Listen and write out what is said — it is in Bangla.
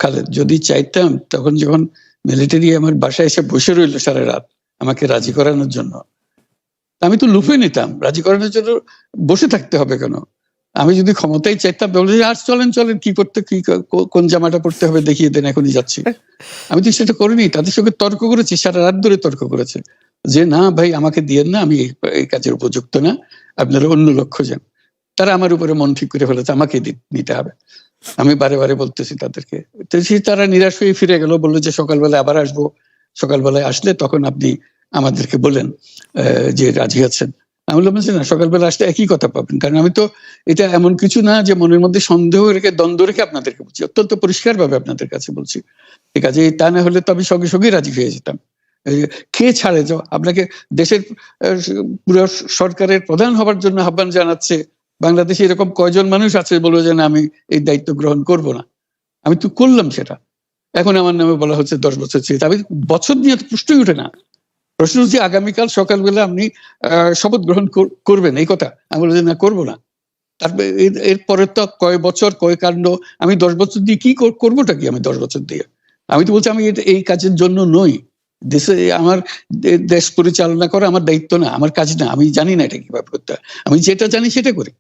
খালেদ, যদি চাইতাম তখন যখন মিলিটারি আমার বাসায় এসে বসে রইল সারা রাত আমাকে রাজি করানোর জন্য, আমি তো লুফে নিতাম। রাজি করানোর জন্য বসে থাকতে হবে কেন? আমি যদি ক্ষমতায় চাইতাম বলে আর চলেন চলেন, কি করতে, কি কোন জামাটা পড়তে হবে দেখিয়ে দেন, এখনই যাচ্ছি। আমি তো সেটা করিনি, তাদের সঙ্গে তর্ক করেছি, সারা রাত ধরে তর্ক করেছে যে না ভাই আমাকে দিয়েন না, আমি এই কাজের উপযুক্ত না, আপনারা অন্য লক্ষ্য যান। তারা আমার উপরে মন ঠিক করে ফেলেছে আমাকে নিতে হবে। আমি বারে বারে বলতেছি তাদেরকে, তো তারা নিরাশ হয়ে ফিরে গেল, বললো যে সকালবেলা আবার আসবো, সকালবেলায় আসলে তখন আপনি আমাদেরকে বলেন যে রাজি আছেন। আমি বললাম যে না, সকালবেলা আসলে একই কথা পাবেন, কারণ আমি তো এটা এমন কিছু না যে মনের মধ্যে সন্দেহ রেখে দ্বন্দ্ব রেখে আপনাদেরকে বলছি, অত্যন্ত পরিষ্কার ভাবে আপনাদের কাছে বলছি। ঠিক আছে, তা না হলে তো আমি সঙ্গে সঙ্গে রাজি হয়ে যেতাম। কে ছাড়ে যাও আপনাকে, দেশের পুরো সরকারের প্রধান হবার জন্য আহ্বান জানাচ্ছে, বাংলাদেশে এরকম কয়জন মানুষ আছে বলবো যে না আমি এই দায়িত্ব গ্রহণ করব না। আমি তো করলাম সেটা, এখন আমার নামে বলা হচ্ছে 10 বছর চেয়ে। আমি বছর নিয়ে তো প্রশ্নই উঠে না। প্রশ্ন হচ্ছে আগামীকাল সকালবেলা আপনি শপথ গ্রহণ করবেন, এই কথা। আমি বললাম যে না, করবো না। তারপরে এরপরে তো কয় বছর কয় কাণ্ড, আমি 10 বছর দিয়ে কি করবোটা কি? আমি 10 বছর দিয়ে, আমি তো বলছি আমি এই কাজের জন্য নই। দেশে আমার দেশ পরিচালনা করা আমার দায়িত্ব না, আমার কাজ না, আমি জানি না এটা কিভাবে করতে হয়। আমি যেটা জানি সেটা করি।